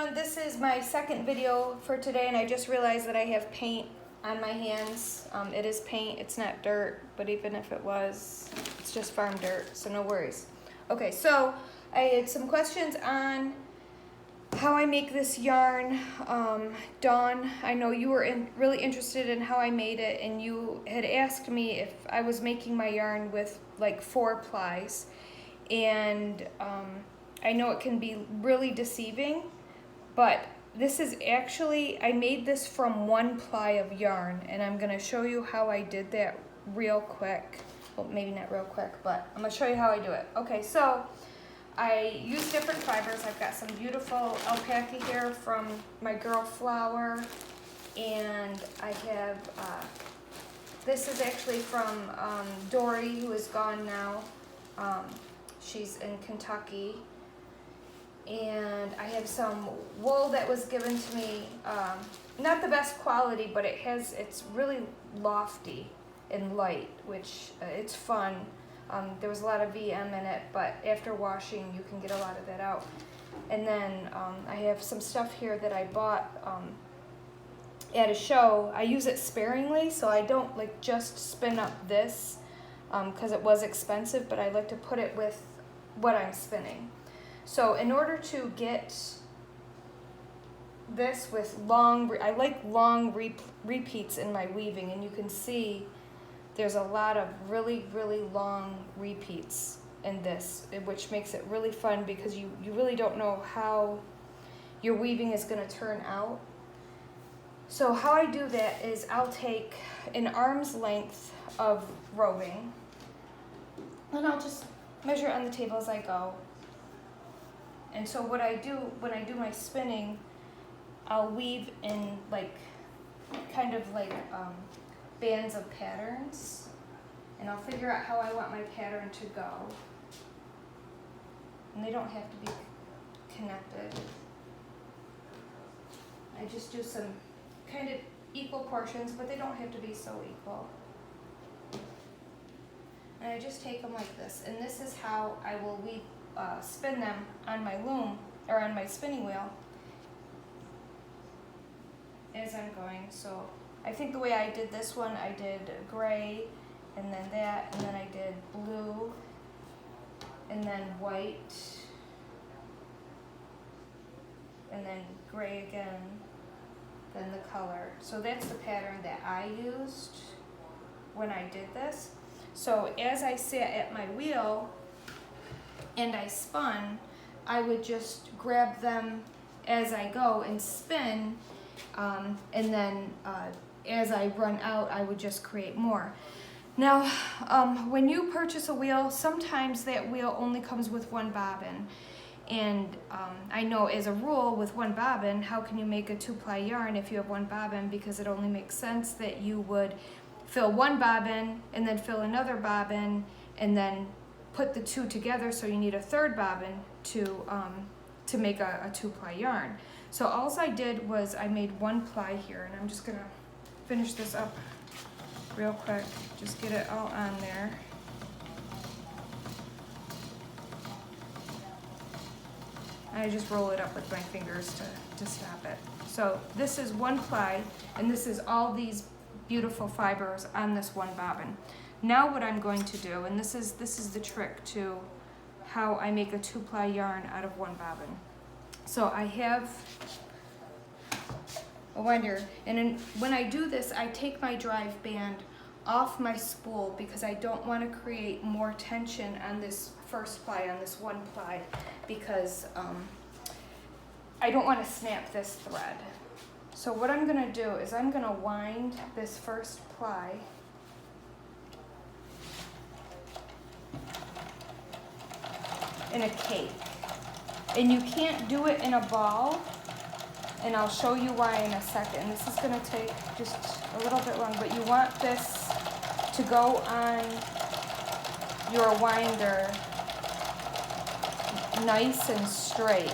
everyone, this is my second video for today, and I just realized that I have paint on my hands. It is paint, it's not dirt, but even if it was, it's just farm dirt, so no worries. Okay, so I had some questions on how I make this yarn. Dawn, I know you were really interested in how I made it, and you had asked me if I was making my yarn with like 4 plies, and I know it can be really deceiving, but this is actually, I made this from 1 ply of yarn, and I'm gonna show you how I did that real quick. Well, maybe not real quick, but I'm gonna show you how I do it. Okay, so I use different fibers. I've got some beautiful alpaca here from my girl Flower, and I have, this is actually from Dory, who is gone now. She's in Kentucky. And I have some wool that was given to me, not the best quality, but it's really lofty and light, which it's fun. There was a lot of VM in it, but after washing you can get a lot of that out. And then I have some stuff here that I bought at a show. I use it sparingly, so I don't like just spin up this because it was expensive, but I like to put it with what I'm spinning. So in order to get this with I like long repeats in my weaving, and you can see there's a lot of really, really long repeats in this, which makes it really fun because you really don't know how your weaving is going to turn out. So how I do that is I'll take an arm's length of roving, and I'll just measure it on the table as I go. And so what I do when I do my spinning, I'll weave in like kind of like bands of patterns, and I'll figure out how I want my pattern to go. And they don't have to be connected. I just do some kind of equal portions, but they don't have to be so equal. And I just take them like this, and this is how I will weave. Spin them on my loom or on my spinning wheel as I'm going. So I think the way I did this one, I did gray and then that, and then I did blue and then white and then gray again, then the color. So that's the pattern that I used when I did this. So as I sat at my wheel and I spun, I would just grab them as I go and spin, and then as I run out, I would just create more. Now, when you purchase a wheel, sometimes that wheel only comes with 1 bobbin. And I know as a rule with 1 bobbin, how can you make a 2-ply yarn if you have 1 bobbin? Because it only makes sense that you would fill 1 bobbin and then fill another bobbin and then put the 2 together, so you need a 3rd bobbin to make a 2-ply yarn. So all I did was I made 1 ply here, and I'm just gonna finish this up real quick, just get it all on there. I just roll it up with my fingers to stop it. So this is 1 ply, and this is all these beautiful fibers on this 1 bobbin. Now what I'm going to do, and this is the trick to how I make a 2-ply yarn out of 1 bobbin. So I have a winder, and when I do this, I take my drive band off my spool because I don't want to create more tension on this 1st ply, on this 1 ply, because I don't want to snap this thread. So what I'm going to do is I'm going to wind this 1st ply in a cake, and you can't do it in a ball, and I'll show you why in a second. This is going to take just a little bit long, but you want this to go on your winder nice and straight.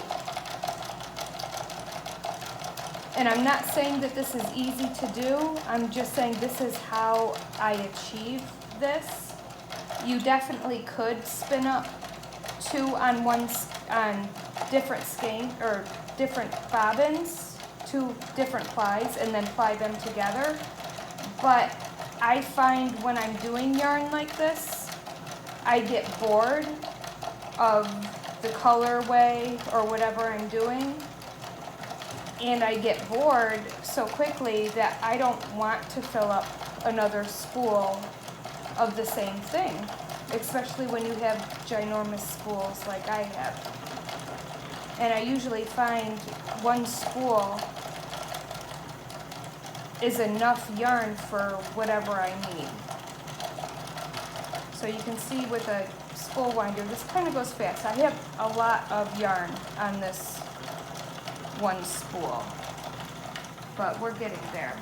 And I'm not saying that this is easy to do, I'm just saying this is how I achieve this. You definitely could spin up 2 on different skein or different bobbins, 2 different plies, and then ply them together. But I find when I'm doing yarn like this, I get bored of the colorway or whatever I'm doing. And I get bored so quickly that I don't want to fill up another spool of the same thing, especially when you have ginormous spools like I have. And I usually find 1 spool is enough yarn for whatever I need. So you can see with a spool winder, this kind of goes fast. I have a lot of yarn on this 1 spool, but we're getting there.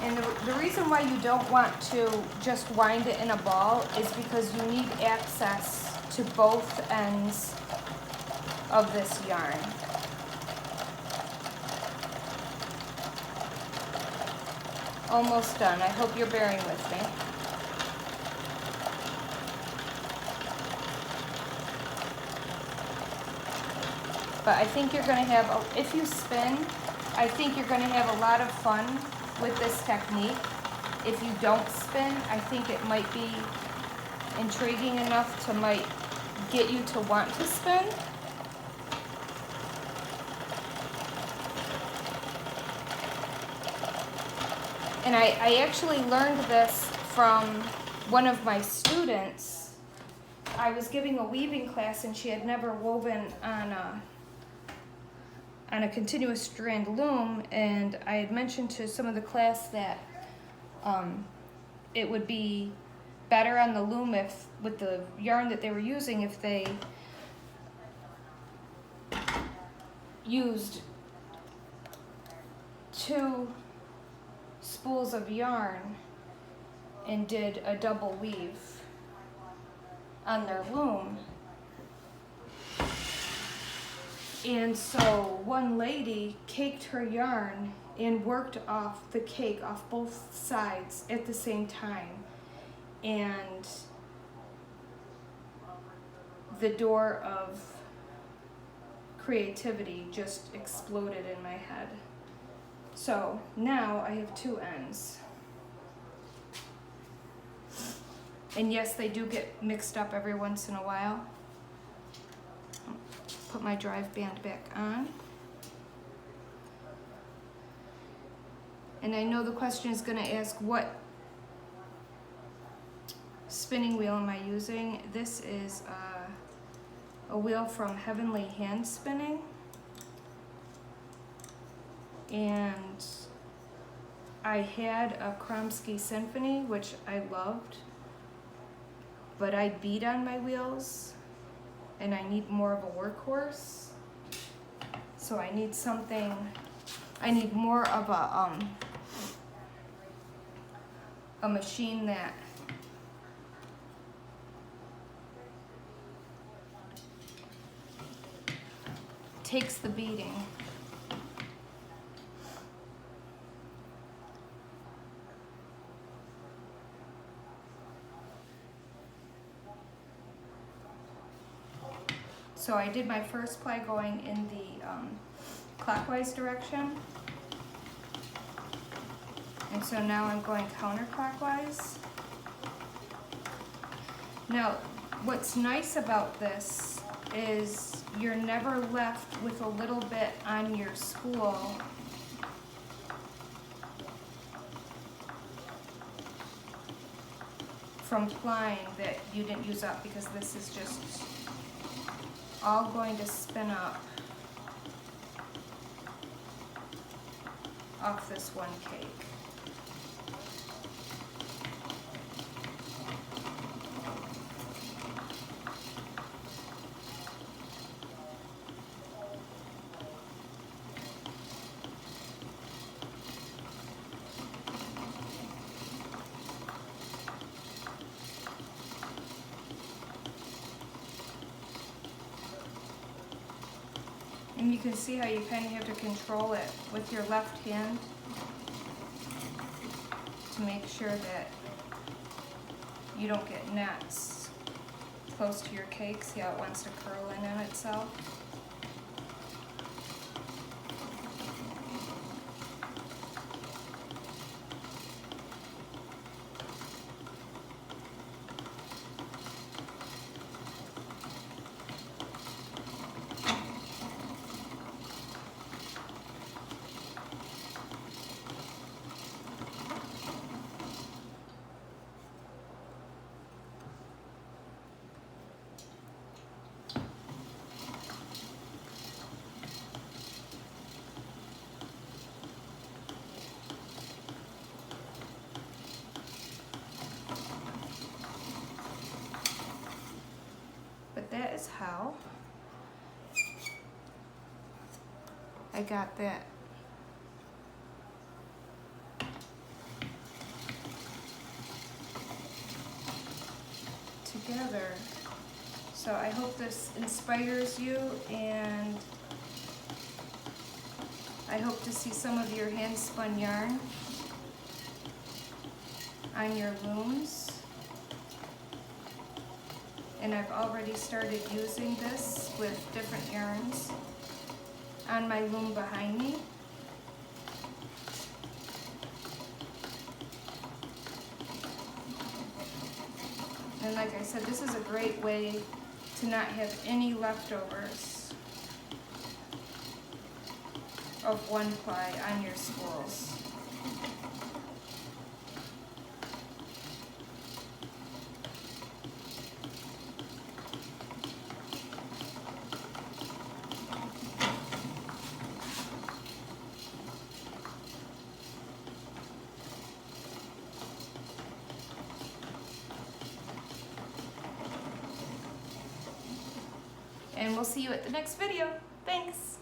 And the reason why you don't want to just wind it in a ball is because you need access to both ends of this yarn. Almost done. I hope you're bearing with me. But I think you're going to have, if you spin, I think you're going to have a lot of fun with this technique. If you don't spin, I think it might be intriguing enough to might get you to want to spin. And I actually learned this from one of my students. I was giving a weaving class and she had never woven on a continuous strand loom, and I had mentioned to some of the class that it would be better on the loom if, with the yarn that they were using, if they used 2 spools of yarn and did a double weave on their loom. And so one lady caked her yarn and worked off the cake off both sides at the same time. And the door of creativity just exploded in my head. So now I have 2 ends. And yes, they do get mixed up every once in a while. Put my drive band back on. And I know the question is going to ask, what spinning wheel am I using? This is a wheel from Heavenly Hand Spinning. And I had a Kromsky Symphony, which I loved, but I beat on my wheels and I need more of a workhorse. So I need something, I need more of a machine that takes the beating. So I did my first ply going in the clockwise direction. And so now I'm going counterclockwise. Now, what's nice about this is you're never left with a little bit on your spool from plying that you didn't use up, because this is just all going to spin up off this one cake. And you can see how you kind of have to control it with your left hand to make sure that you don't get nets. close to your cake. See how it wants to curl in on itself? But that is how I got that together. So I hope this inspires you, and I hope to see some of your hand spun yarn on your looms. And I've already started using this with different yarns on my loom behind me. And like I said, this is a great way to not have any leftovers of one ply on your spools. And we'll see you at the next video. Thanks.